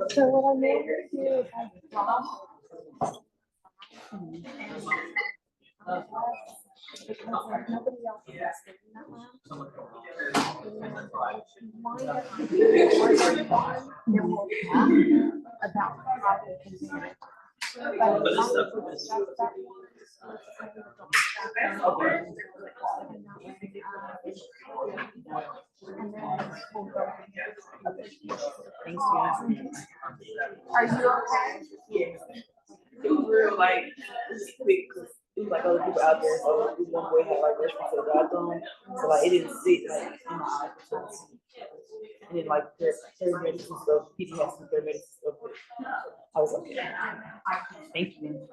So what I made here is because like nobody else is sitting that loud. Then we'll talk about how we can do it. But as long as we discuss that and then we'll go. Thank you. Are you okay? Yeah. It was real like quick because it was like other people out there, so this one boy had like respiratory bathroom, so like it didn't sit like in my eyes for time. And then like paramedics and stuff, PD had some paramedics and stuff. But I was okay. Thank you.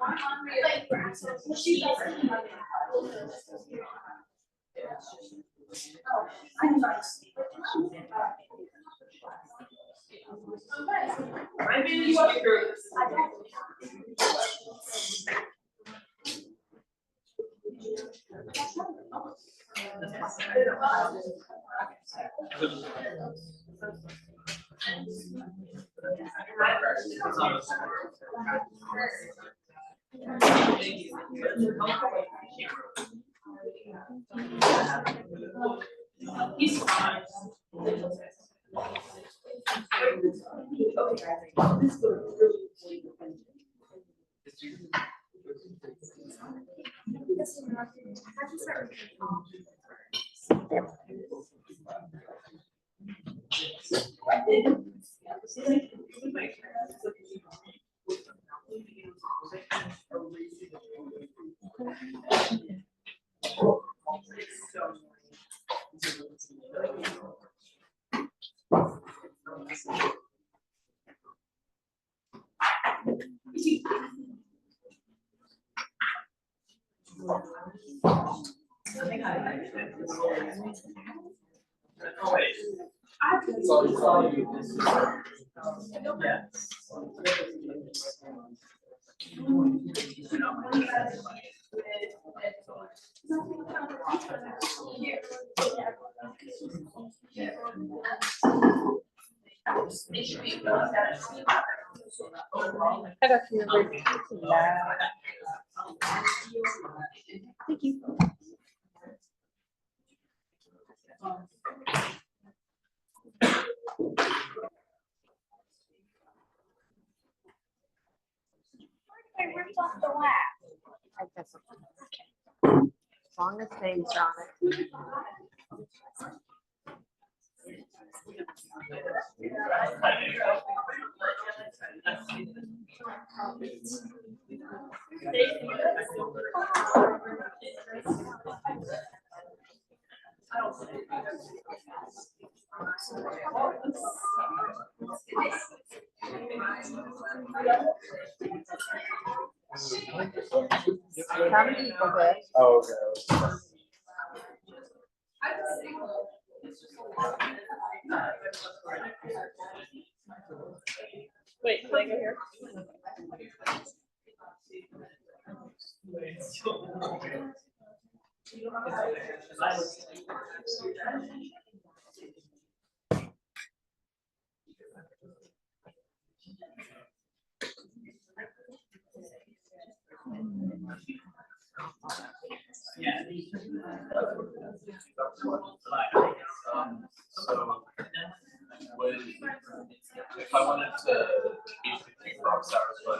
He's fine. I got you. Thank you. I ripped off the lap. I guess okay. As long as things on it. How many people there? Oh, okay. Wait, can I go here? So, if I wanted to keep rock stars, but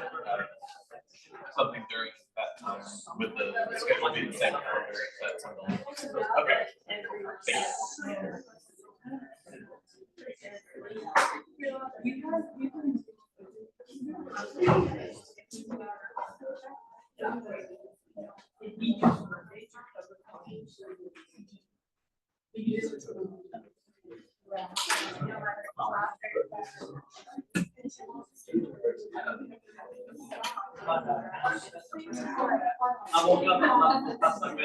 something during that time with the schedule being the same calendar, Okay. I woke up and that's like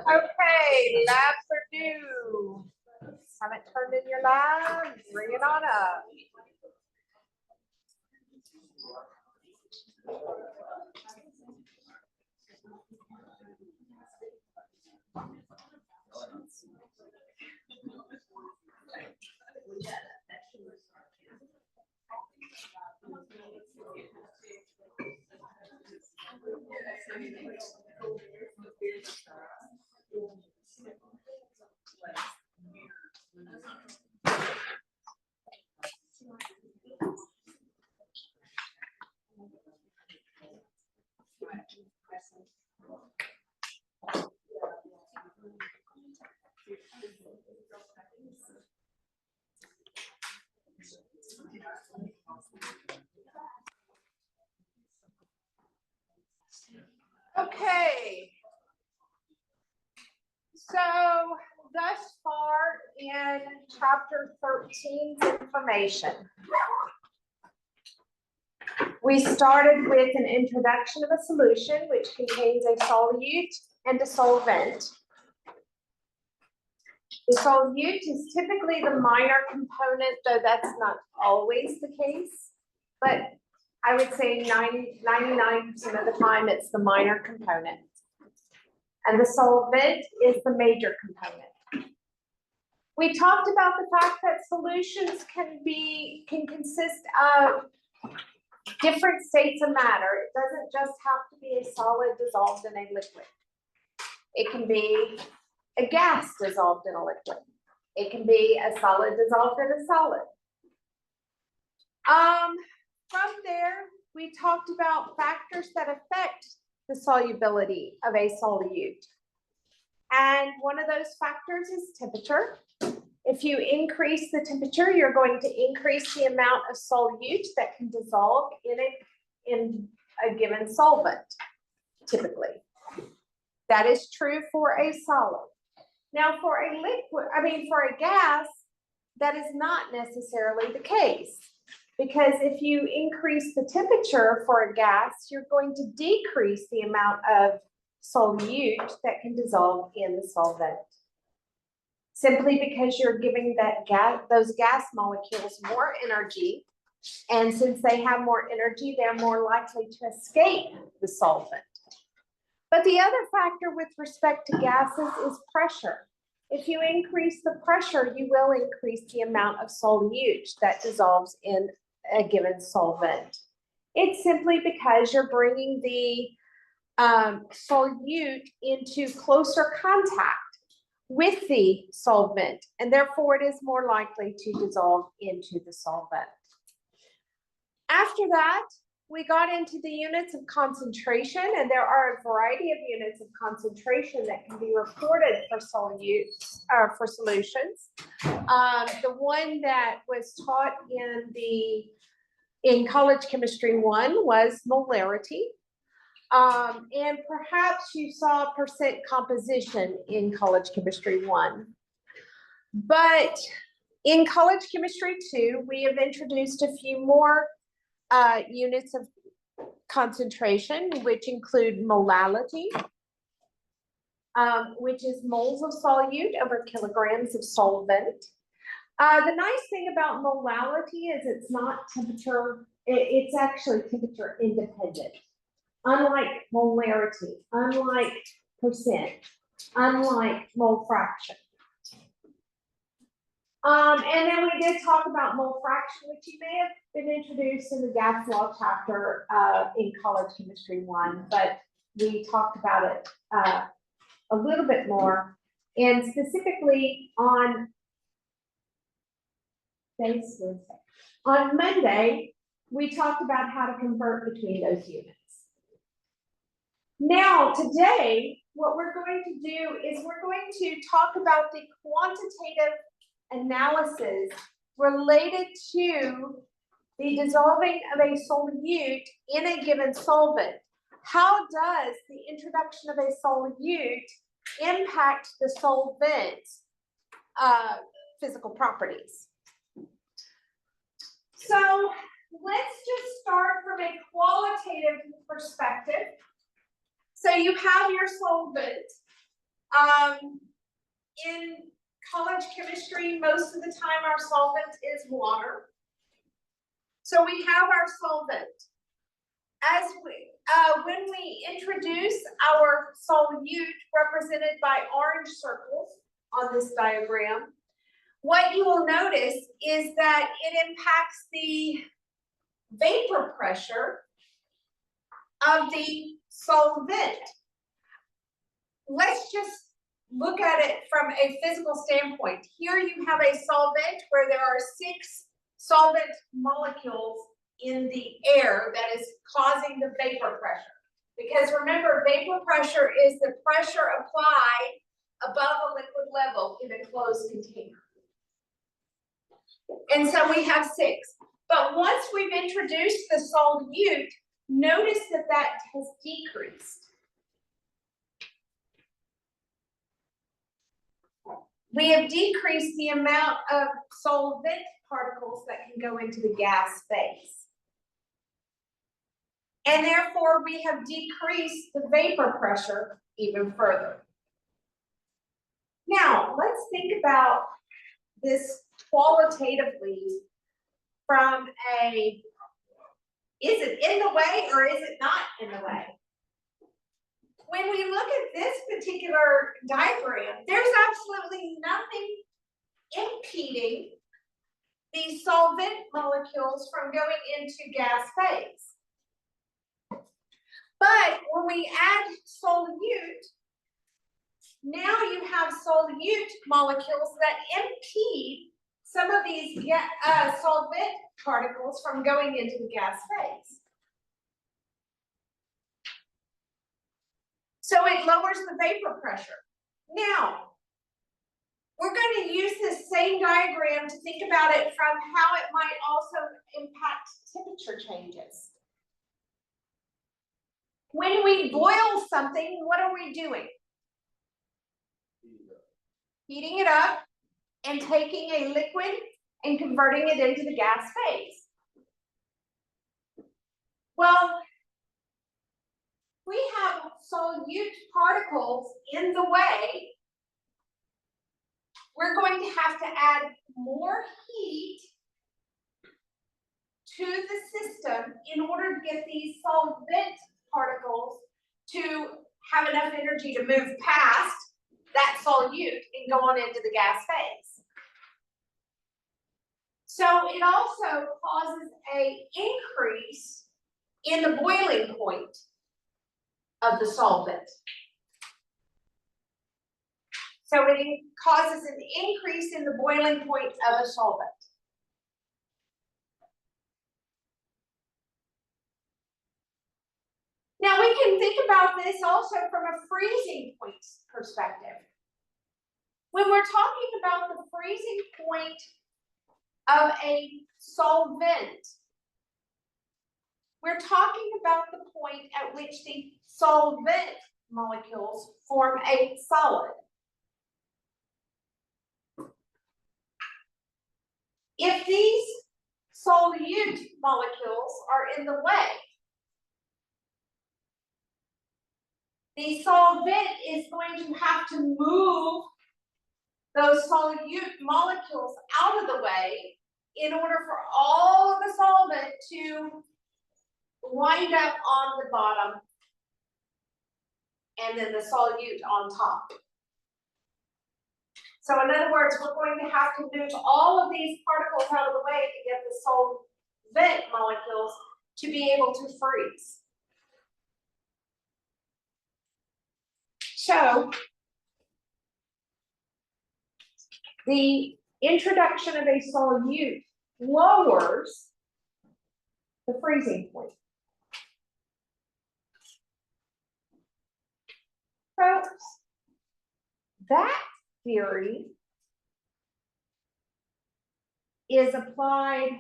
Okay, labs are due. Haven't turned in your lab, bring it on up. Okay. So thus far in chapter 13's information, we started with an introduction of a solution which contains a solute and a solvent. The solute is typically the minor component, though that's not always the case, but I would say 99% of the time it's the minor component. And the solvent is the major component. We talked about the fact that solutions can consist of different states of matter. It doesn't just have to be a solid dissolved in a liquid. It can be a gas dissolved in a liquid. It can be a solid dissolved in a solid. From there, we talked about factors that affect the solubility of a solute. And one of those factors is temperature. If you increase the temperature, you're going to increase the amount of solute that can dissolve in a given solvent, typically. That is true for a solid. Now for a for a gas, that is not necessarily the case. Because if you increase the temperature for a gas, you're going to decrease the amount of solute that can dissolve in the solvent. Simply because you're giving those gas molecules more energy. And since they have more energy, they're more likely to escape the solvent. But the other factor with respect to gases is pressure. If you increase the pressure, you will increase the amount of solute that dissolves in a given solvent. It's simply because you're bringing the solute into closer contact with the solvent, and therefore it is more likely to dissolve into the solvent. After that, we got into the units of concentration, and there are a variety of units of concentration that can be reported for solutes or for solutions. The one that was taught in College Chemistry 1 was molarity. And perhaps you saw percent composition in College Chemistry 1. But in College Chemistry 2, we have introduced a few more units of concentration, which include molality, which is moles of solute over kilograms of solvent. The nice thing about molality is it's not temperature, it's actually temperature independent. Unlike molarity, unlike percent, unlike mole fraction. And then we did talk about mole fraction, which you may have been introduced in the gas law chapter in college chemistry 1, but we talked about it a little bit more, and specifically on Monday, we talked about how to convert between those units. Now, today, what we're going to do is we're going to talk about the quantitative analysis related to the dissolving of a solute in a given solvent. How does the introduction of a solute impact the solvent's physical properties? So let's just start from a qualitative perspective. So you have your solvent. In college chemistry, most of the time our solvent is water. So we have our solvent. As when we introduce our solute represented by orange circles on this diagram, what you will notice is that it impacts the vapor pressure of the solvent. Let's just look at it from a physical standpoint. Here you have a solvent where there are 6 solvent molecules in the air that is causing the vapor pressure. Because remember, vapor pressure is the pressure applied above a liquid level in a closed container. And so we have 6. But once we've introduced the solute, notice that that has decreased. We have decreased the amount of solvent particles that can go into the gas phase. And therefore, we have decreased the vapor pressure even further. Now, let's think about this qualitatively from a, is it in the way or is it not in the way? When we look at this particular diagram, there's absolutely nothing impeding these solvent molecules from going into gas phase. But when we add solute, now you have solute molecules that impede some of these solvent particles from going into the gas phase. So it lowers the vapor pressure. Now, we're going to use this same diagram to think about it from how it might also impact temperature changes. When we boil something, what are we doing? Heating it up and taking a liquid and converting it into the gas phase. Well, we have solute particles in the way. We're going to have to add more heat to the system in order to get these solvent particles to have enough energy to move past that solute and go on into the gas phase. So it also causes an increase in the boiling point of the solvent. So it causes an increase in the boiling point of a solvent. Now we can think about this also from a freezing point perspective. When we're talking about the freezing point of a solvent, we're talking about the point at which the solvent molecules form a solid. If these solute molecules are in the way, the solvent is going to have to move those solute molecules out of the way in order for all of the solvent to wind up on the bottom and then the solute on top. So in other words, we're going to have to move all of these particles out of the way to get the solvent molecules to be able to freeze. So the introduction of a solute lowers the freezing point. So that theory is applied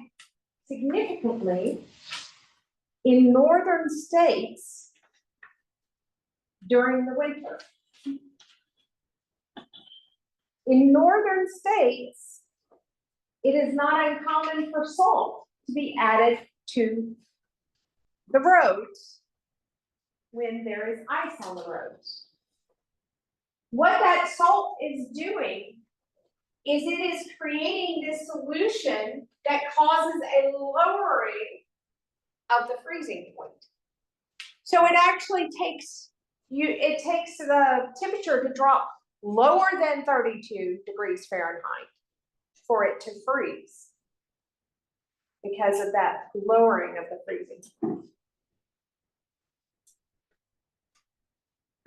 significantly in northern states during the winter. In northern states, it is not uncommon for salt to be added to the roads when there is ice on the roads. What that salt is doing is it is creating this solution that causes a lowering of the freezing point. So it actually takes the temperature to drop lower than 32 degrees Fahrenheit for it to freeze because of that lowering of the freezing point.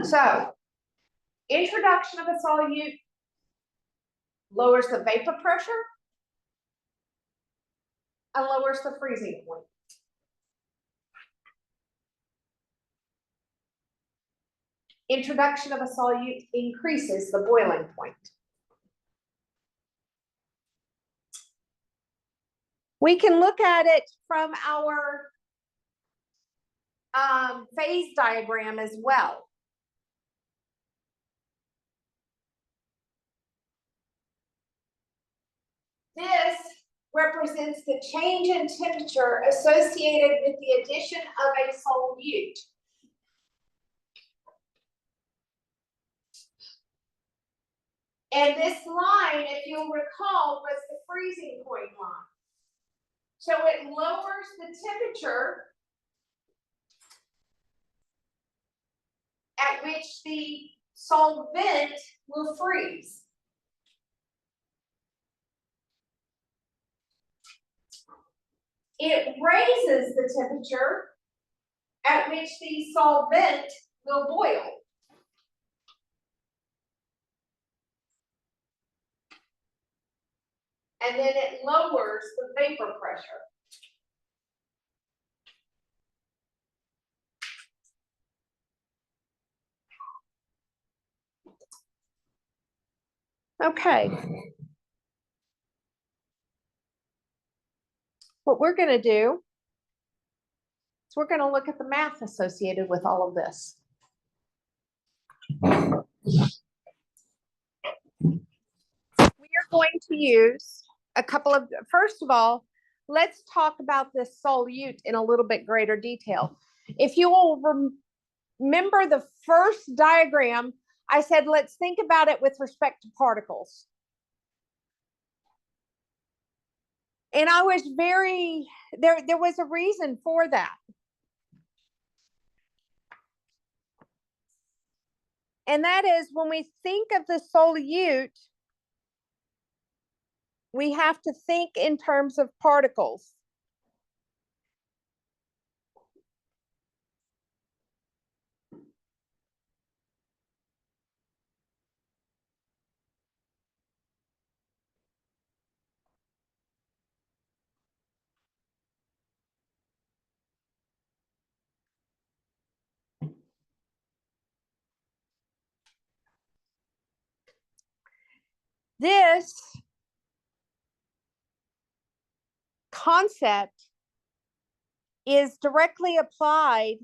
So, introduction of a solute lowers the vapor pressure and lowers the freezing point. Introduction of a solute increases the boiling point. We can look at it from our phase diagram as well. This represents the change in temperature associated with the addition of a solute. And this line, if you'll recall, was the freezing point line. So it lowers the temperature at which the solvent will freeze. It raises the temperature at which the solvent will boil. And then it lowers the vapor pressure. Okay. What we're going to do is we're going to look at the math associated with all of this. We are going to use a couple of, first of all, let's talk about this solute in a little bit greater detail. If you will remember the first diagram, I said, let's think about it with respect to particles. And I was there was a reason for that. And that is when we think of the solute, we have to think in terms of particles. This concept is directly applied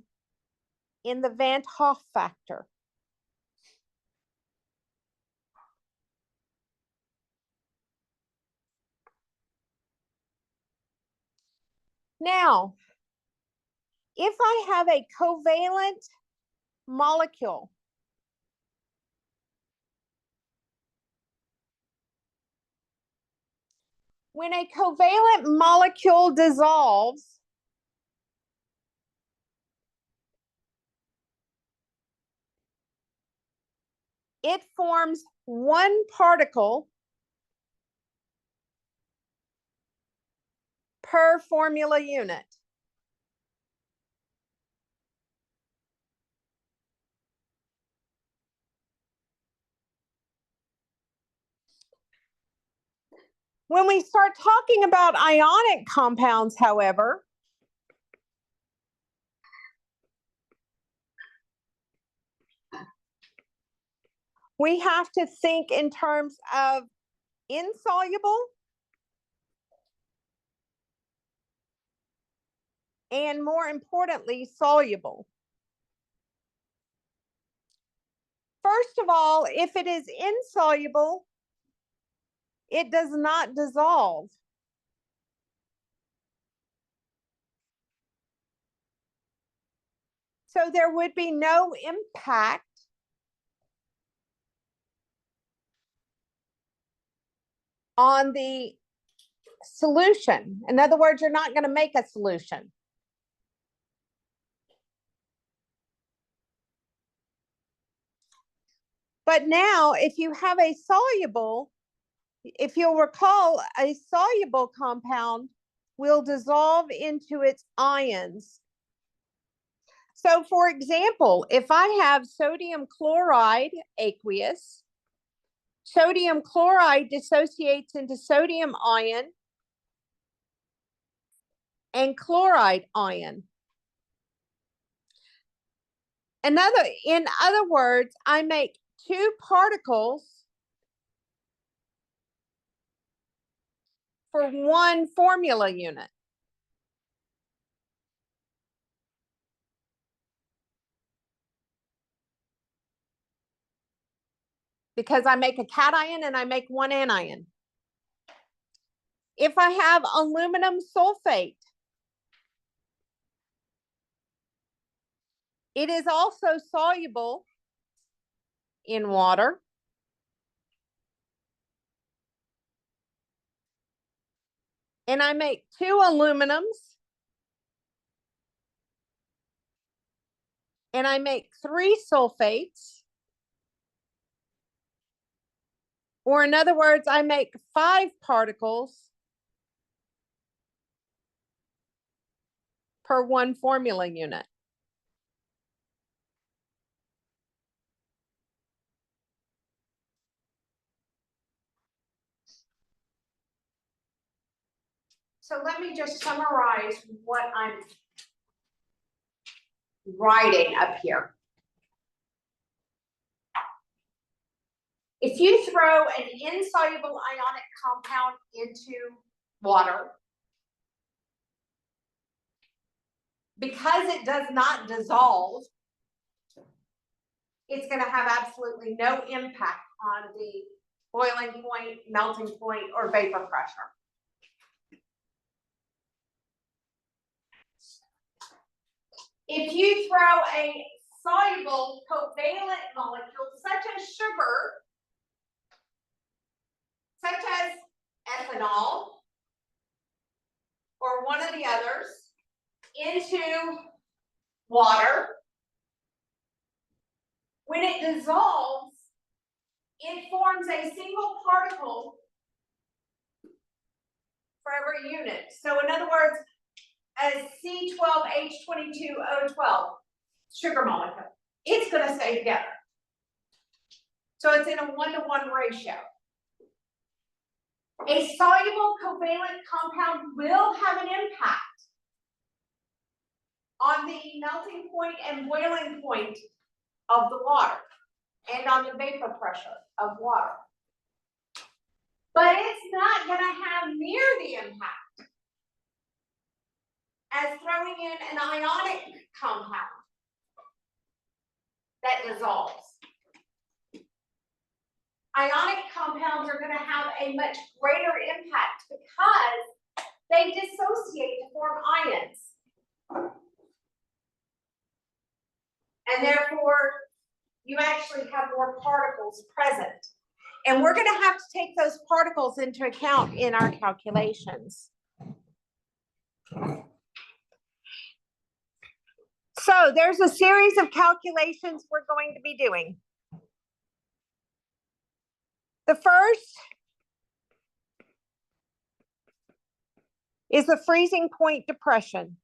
in the Van 't Hoff factor. Now, if I have a covalent molecule when a covalent molecule dissolves, it forms one particle per formula unit. When we start talking about ionic compounds, however, we have to think in terms of insoluble and, more importantly, soluble. First of all, if it is insoluble, it does not dissolve. So there would be no impact on the solution. In other words, you're not going to make a solution. But now, if you have a soluble, if you'll recall, a soluble compound will dissolve into its ions. So for example, if I have sodium chloride aqueous, sodium chloride dissociates into sodium ion and chloride ion. In other words, I make two particles for one formula unit. Because I make a cation and I make one anion. If I have aluminum sulfate, it is also soluble in water. And I make two aluminums. And I make three sulfates. Or in other words, I make 5 particles per one formula unit. So let me just summarize what I'm writing up here. If you throw an insoluble ionic compound into water, because it does not dissolve, it's going to have absolutely no impact on the boiling point, melting point, or vapor pressure. If you throw a soluble covalent molecule, such as sugar, such as ethanol, or one of the others, into water, when it dissolves, it forms a single particle for every unit. So in other words, a C12H22O12 sugar molecule, it's going to stay together. So it's in a 1-to-1 ratio. A soluble covalent compound will have an impact on the melting point and boiling point of the water and on the vapor pressure of water. But it's not going to have near the impact as throwing in an ionic compound that dissolves. Ionic compounds are going to have a much greater impact because they dissociate to form ions. And therefore, you actually have more particles present. And we're gonna have to take those particles into account in our calculations. So there's a series of calculations we're going to be doing. The first is the freezing point depression.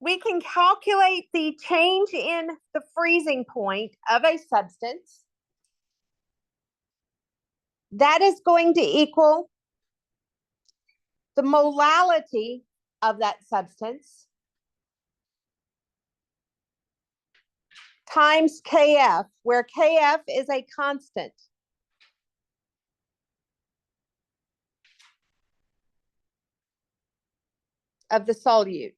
We can calculate the change in the freezing point of a substance. That is going to equal the molality of that substance times Kf, where Kf is a constant. Of the solute.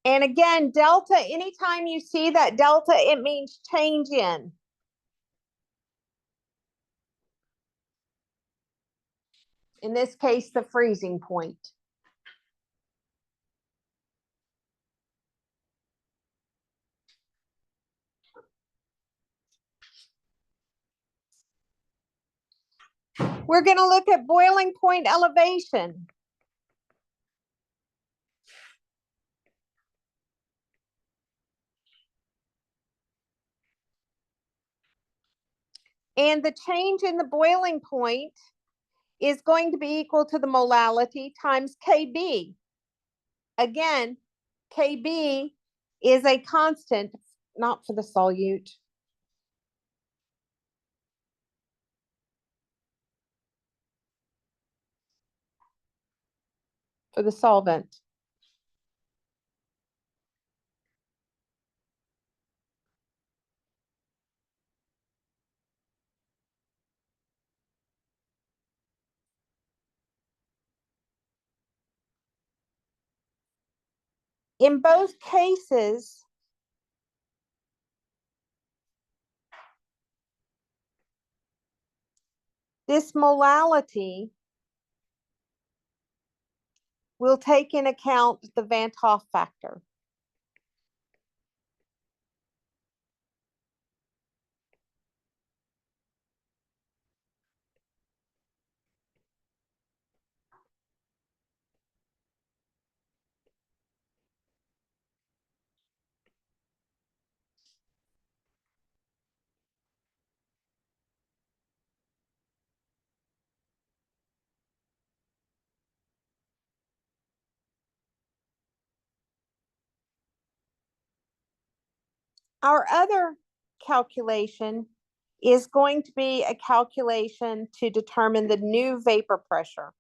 And again, delta, anytime you see that delta, it means change in. In this case, the freezing point. We're going to look at boiling point elevation. And the change in the boiling point is going to be equal to the molality times Kb. Again, Kb is a constant, not for the solute. For the solvent. In both cases, this molality will take in account the Van 't Hoff factor. Our other calculation is going to be a calculation to determine the new vapor pressure.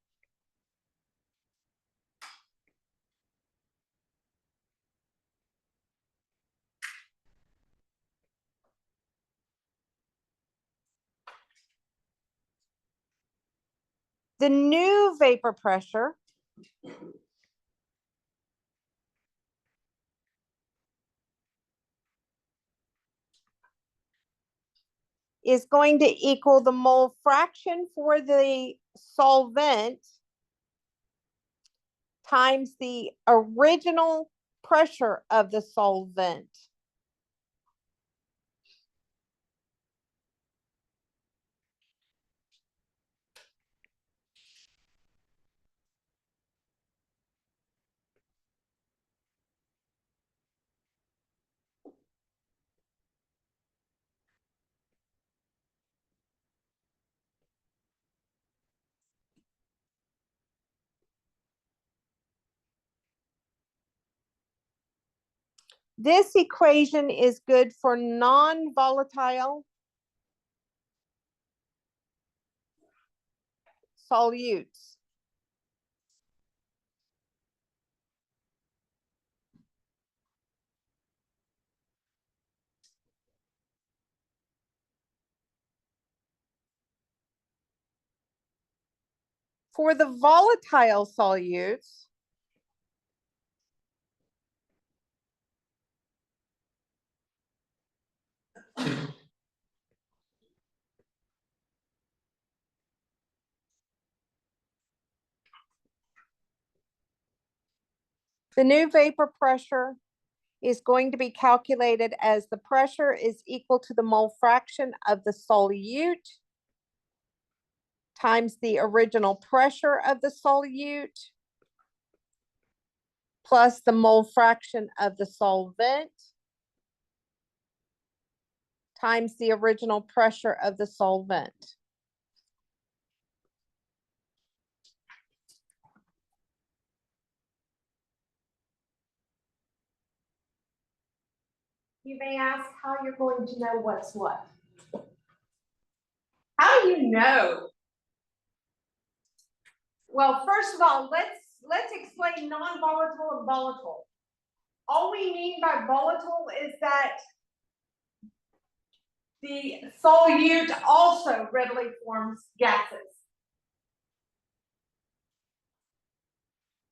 The new vapor pressure is going to equal the mole fraction for the solvent times the original pressure of the solvent. This equation is good for non-volatile solutes. For the volatile solutes, The new vapor pressure is going to be calculated as the pressure is equal to the mole fraction of the solute times the original pressure of the solute plus the mole fraction of the solvent times the original pressure of the solvent. You may ask how you're going to know what's what. How do you know? Well, first of all, let's explain non-volatile and volatile. All we mean by volatile is that the solute also readily forms gases.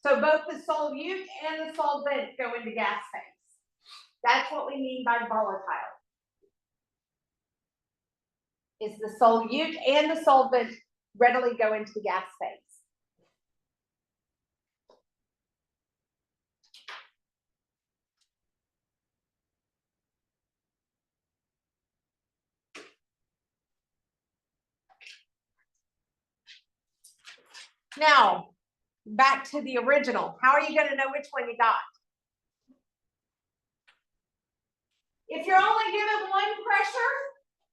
So both the solute and the solvent go into gas phase. That's what we mean by volatile. Is the solute and the solvent readily go into the gas phase. Now, back to the original. How are you going to know which one you got? If you're only given one pressure,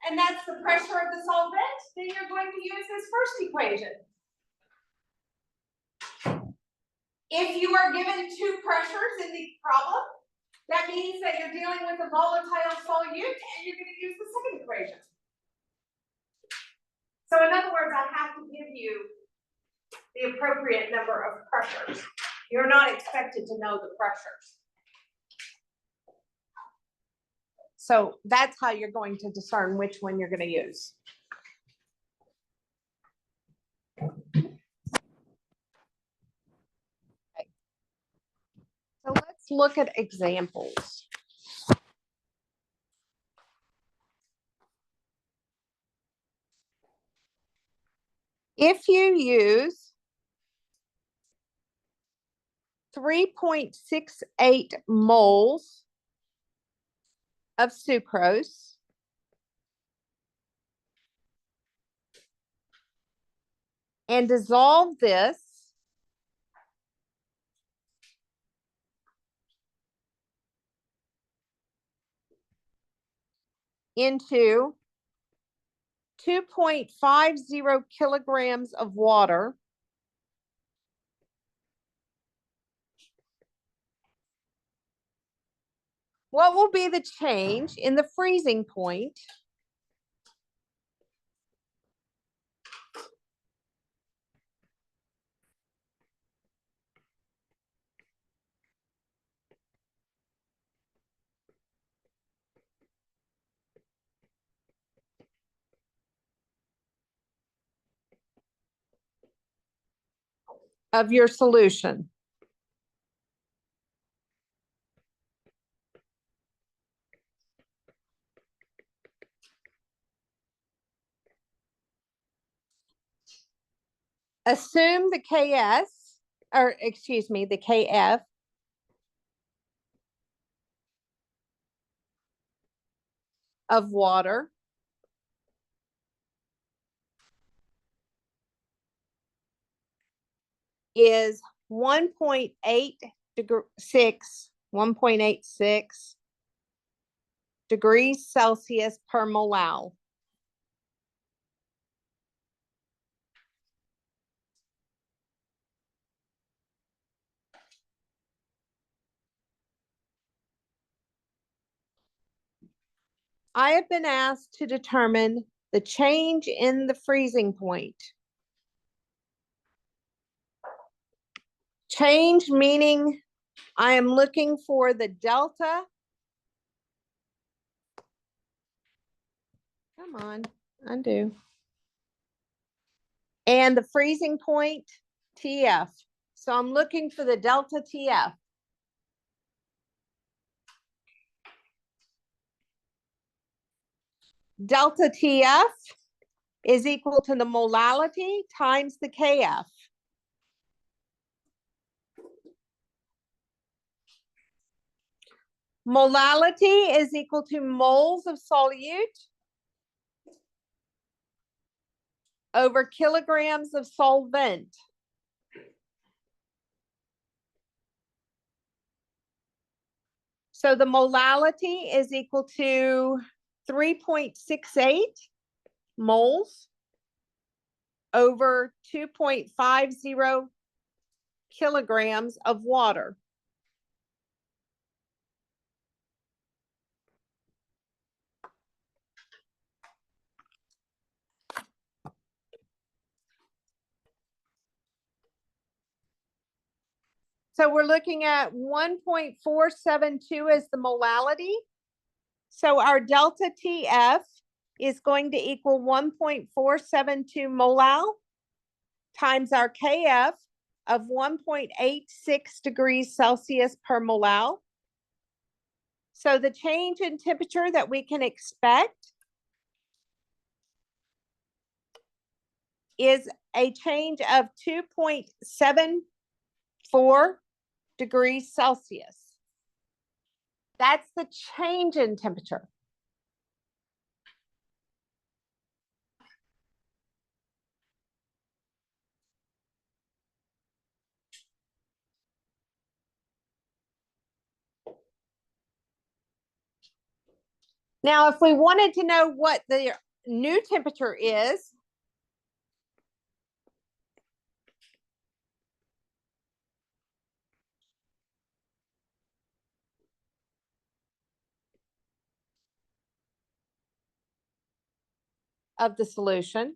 and that's the pressure of the solvent, then you're going to use this first equation. If you are given two pressures in the problem, that means that you're dealing with a volatile solute, and you're going to use the second equation. So in other words, I have to give you the appropriate number of pressures. You're not expected to know the pressures. So that's how you're going to discern which one you're going to use. Okay. So let's look at examples. If you use 3.68 moles of sucrose and dissolve this into 2.50 kilograms of water, what will be the change in the freezing point of your solution? Assume the KS, or excuse me, the KF of water is 1.86 degrees Celsius per molal. I have been asked to determine the change in the freezing point. Change meaning I am looking for the delta. Come on, undo. And the freezing point, TF. So I'm looking for the delta TF. Delta TF is equal to the molality times the KF. Molality is equal to moles of solute over kilograms of solvent. So the molality is equal to 3.68 moles over 2.50 kilograms of water. So we're looking at 1.472 as the molality. So our delta TF is going to equal 1.472 molal times our KF of 1.86 degrees Celsius per molal. So the change in temperature that we can expect is a change of 2.74 degrees Celsius. That's the change in temperature. Now, if we wanted to know what the new temperature is, of the solution,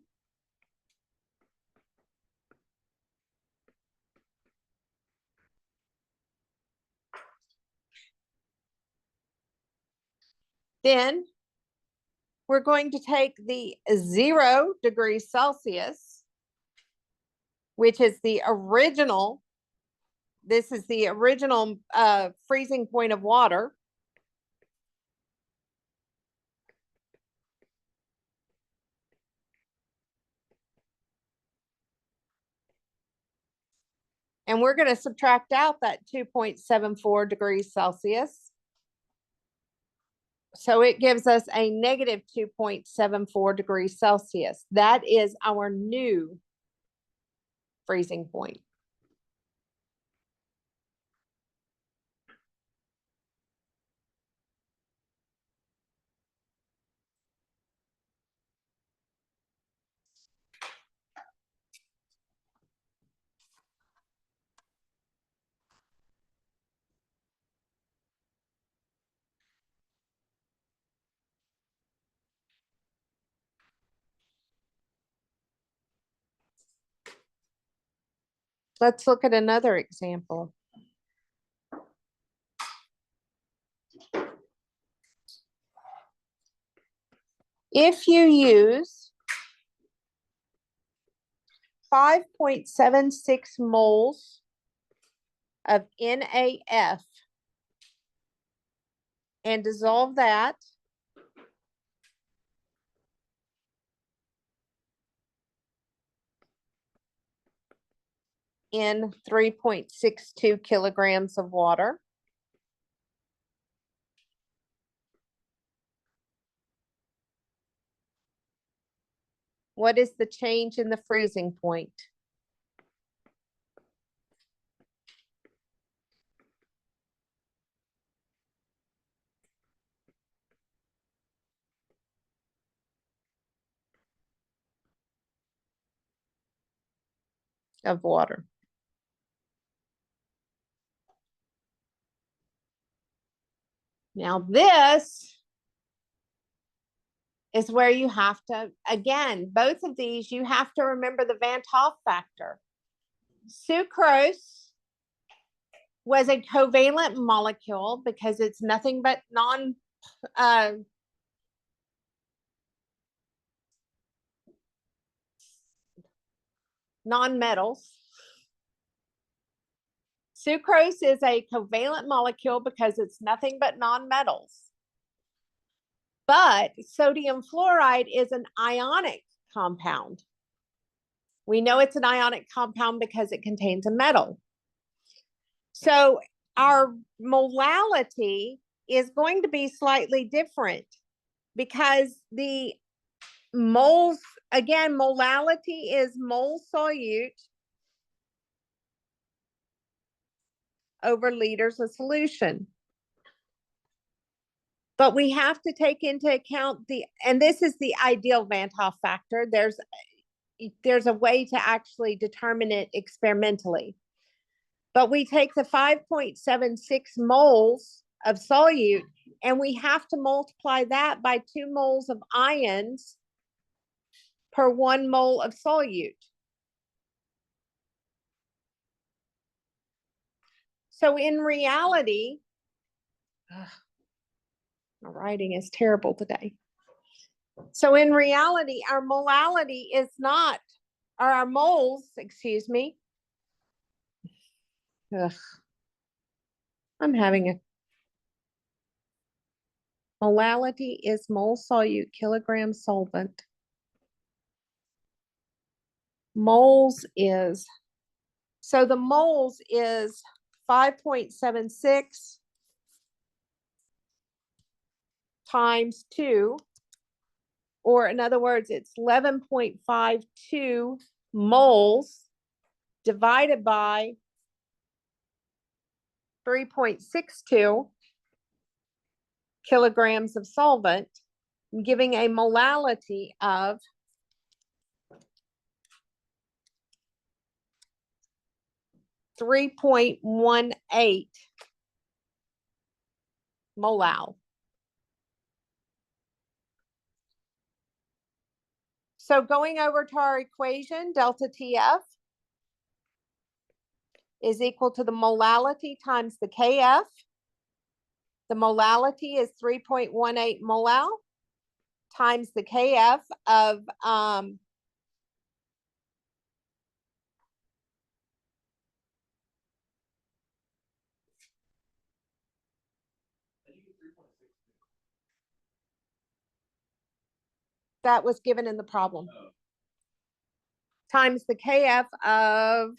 then we're going to take the 0 degrees Celsius, which is the original, this is the original freezing point of water. And we're going to subtract out that 2.74 degrees Celsius. So it gives us a negative 2.74 degrees Celsius. That is our new freezing point. Let's look at another example. If you use 5.76 moles of NaF and dissolve that in 3.62 kilograms of water, what is the change in the freezing point? Of water. Now this is where you have to, again, both of these, you have to remember the Van 't Hoff factor. Sucrose was a covalent molecule because it's nothing but non-metals. Sucrose is a covalent molecule because it's nothing but non-metals. But sodium fluoride is an ionic compound. We know it's an ionic compound because it contains a metal. So our molality is going to be slightly different because the moles, again, molality is mole solute over liters of solution. But we have to take into account and this is the ideal Van 't Hoff factor. There's a way to actually determine it experimentally. But we take the 5.76 moles of solute and we have to multiply that by 2 moles of ions per 1 mole of solute. So in reality, my writing is terrible today. So in reality, our molality is not, or our moles, excuse me. I'm having a molality is mole solute, kilogram solvent. Moles is, so the moles is 5.76 times 2, or in other words, it's 11.52 moles divided by 3.62 kilograms of solvent, giving a molality of 3.18 molal. So going over to our equation, delta TF is equal to the molality times the KF. The molality is 3.18 molal times the KF of that was given in the problem, times the KF of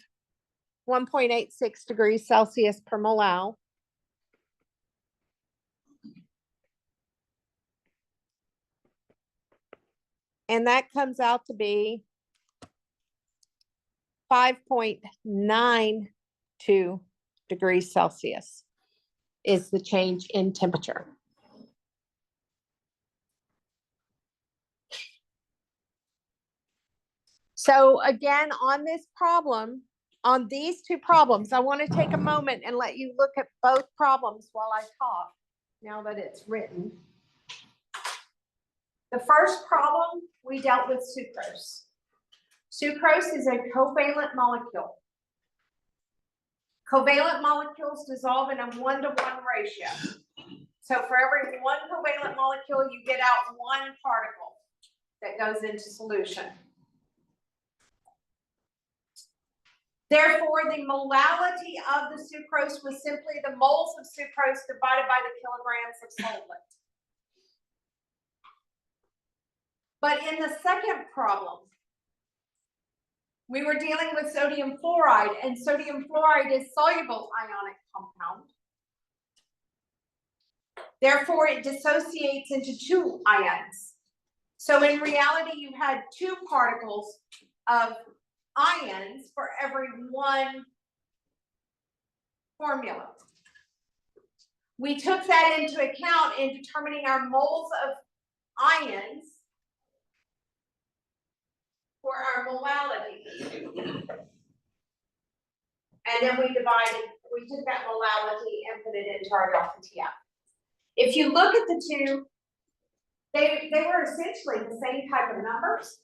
1.86 degrees Celsius per molal. And that comes out to be 5.92 degrees Celsius is the change in temperature. So again, on this problem, on these two problems, I want to take a moment and let you look at both problems while I talk, now that it's written. The first problem, we dealt with sucrose. Sucrose is a covalent molecule. Covalent molecules dissolve in a 1-to-1 ratio. So for every 1 covalent molecule, you get out 1 particle that goes into solution. Therefore, the molality of the sucrose was simply the moles of sucrose divided by the kilograms of solvent. But in the second problem, we were dealing with sodium fluoride, and sodium fluoride is soluble ionic compound. Therefore, it dissociates into 2 ions. So in reality, you had 2 particles of ions for every 1 formula. We took that into account in determining our moles of ions for our molality. And then we took that molality and put it into our delta TF. If you look at the 2, they were essentially the same type of numbers,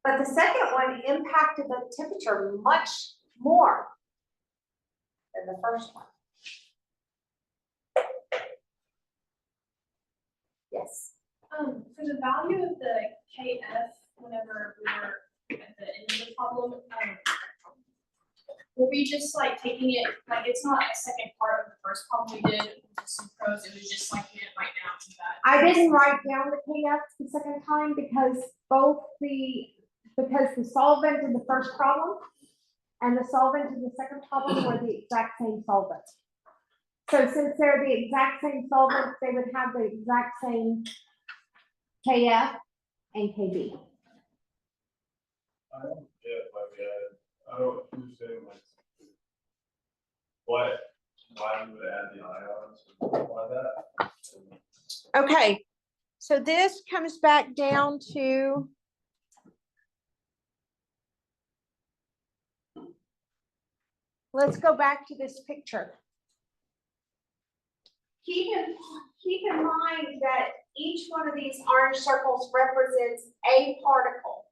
but the second one impacted the temperature much more than the first one. Yes. For the value of the KF, whenever we were at the end of the problem, were we just like taking it, like it's not a second part of the first problem we did with the sucrose, it was just like we didn't write down to that. I didn't write down the KF the second time because the solvent in the first problem and the solvent in the second problem were the exact same solvent. So since they're the exact same solvents, they would have the exact same KF and KB. I don't get why we added, I don't understand like. Why we would add the ions, why that? Okay, so this comes back down to let's go back to this picture. Keep in mind that each one of these orange circles represents a particle.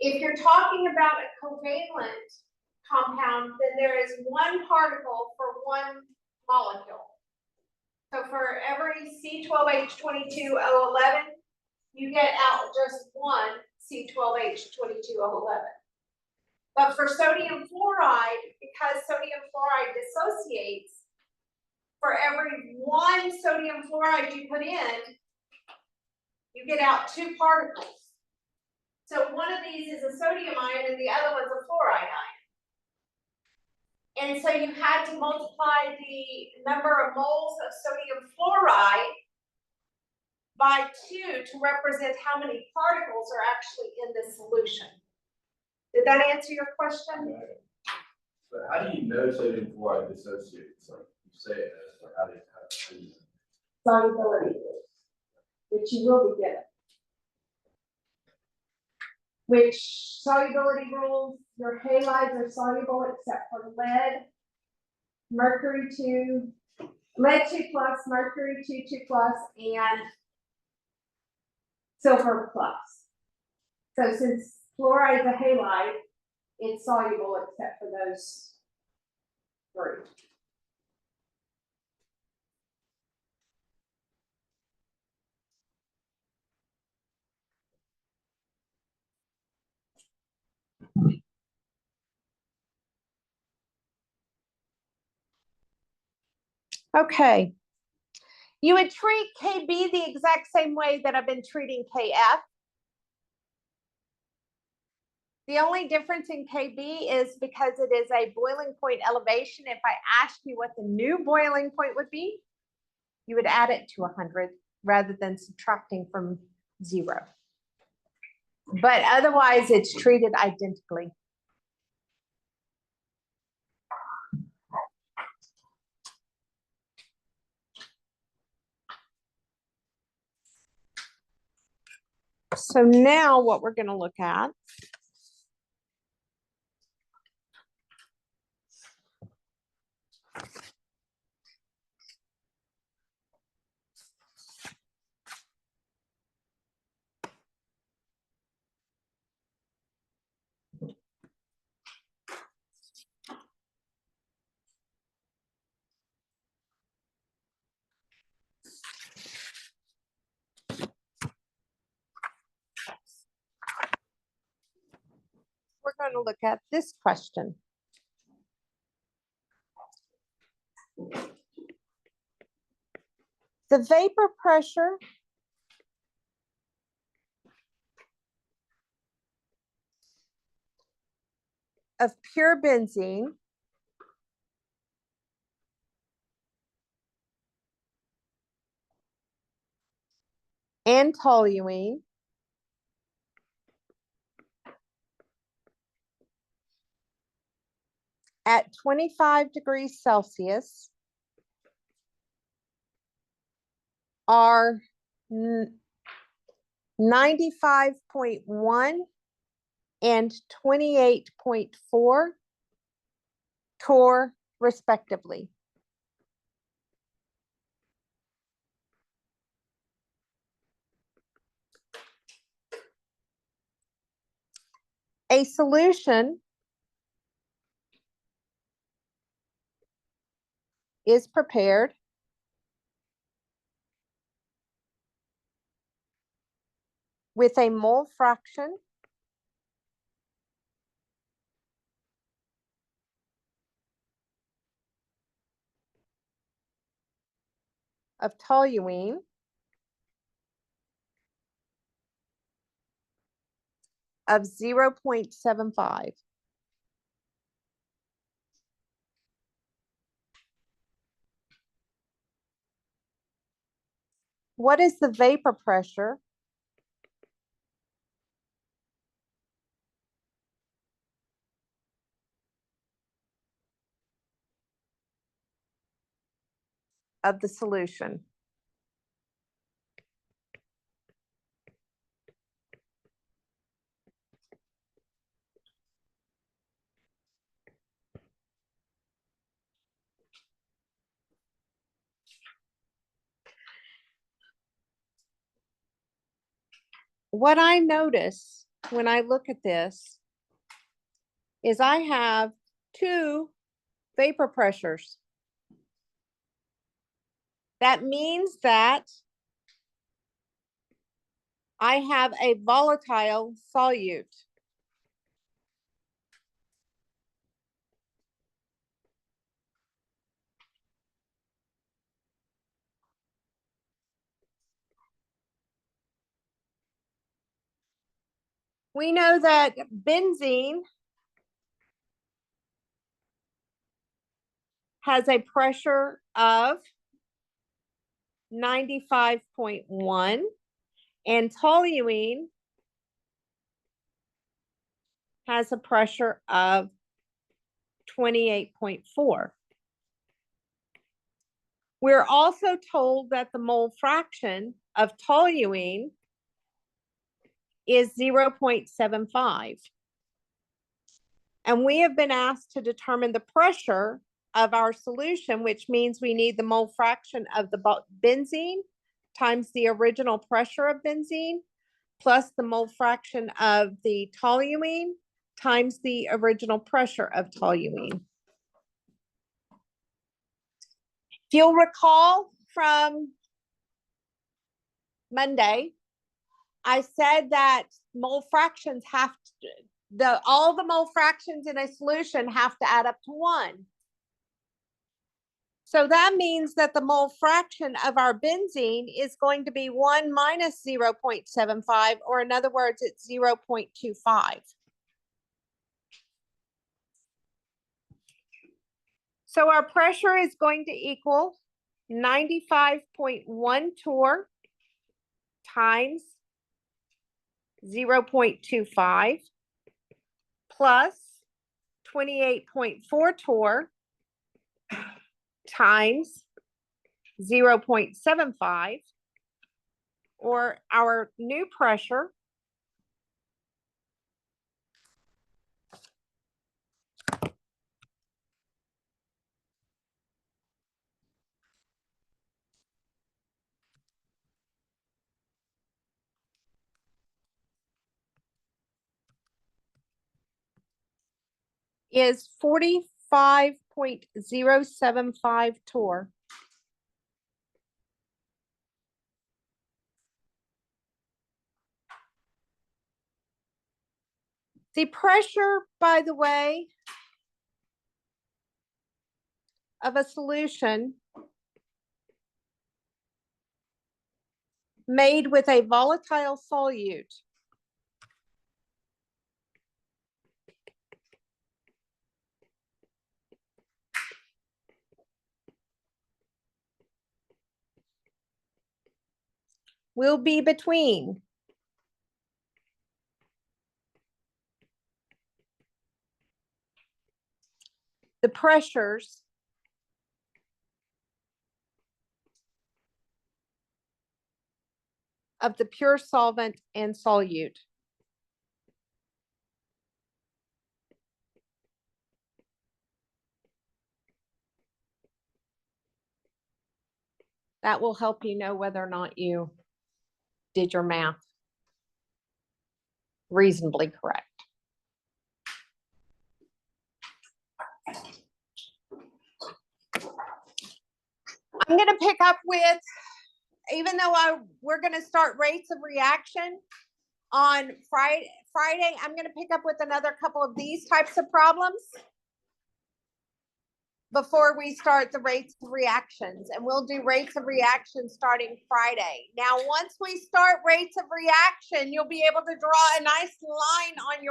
If you're talking about a covalent compound, then there is one particle for one molecule. So for every C12H22O11, you get out just one C12H22O11. But for sodium fluoride, because sodium fluoride dissociates, for every one sodium fluoride you put in, you get out two particles. So one of these is a sodium ion and the other one's a fluoride ion. And so you had to multiply the number of moles of sodium fluoride by 2 to represent how many particles are actually in this solution. Did that answer your question? But how do you know sodium fluoride dissociates? Like you say it does, or how do you? Solubility, which you will be given. Which solubility rules, your halides are soluble except for lead, mercury 2, lead 2 plus, mercury 2 plus, and silver plus. So since fluoride is a halide, it's soluble except for those 3. Okay. You would treat KB the exact same way that I've been treating KF. The only difference in KB is because it is a boiling point elevation. If I asked you what the new boiling point would be, you would add it to 100 rather than subtracting from 0. But otherwise, it's treated identically. So now what we're going to look at we're going to look at this question. The vapor pressure of pure benzene and toluene at 25 degrees Celsius are 95.1 and 28.4 torr respectively. A solution is prepared with a mole fraction of toluene of 0.75. what is the vapor pressure of the solution? What I notice when I look at this is I have two vapor pressures. That means that I have a volatile solute. We know that benzene has a pressure of 95.1 and toluene has a pressure of 28.4. We're also told that the mole fraction of toluene is 0.75. And we have been asked to determine the pressure of our solution, which means we need the mole fraction of the benzene times the original pressure of benzene plus the mole fraction of the toluene times the original pressure of toluene. If you'll recall from Monday, I said that mole fractions have to, all the mole fractions in a solution have to add up to 1. So that means that the mole fraction of our benzene is going to be 1 minus 0.75, or in other words, it's 0.25. So our pressure is going to equal 95.1 torr times 0.25 plus 28.4 torr times 0.75, or our new pressure is 45.075 torr. The pressure, by the way, of a solution made with a volatile solute will be between the pressures of the pure solvent and solute. That will help you know whether or not you did your math reasonably correct. I'm going to pick up with, even though we're going to start rates of reaction on Friday, I'm going to pick up with another couple of these types of problems before we start the rates of reactions, and we'll do rates of reaction starting Friday. Now, once we start rates of reaction, you'll be able to draw a nice line on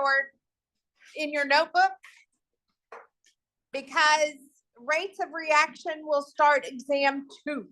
in your notebook, because rates of reaction will start exam 2.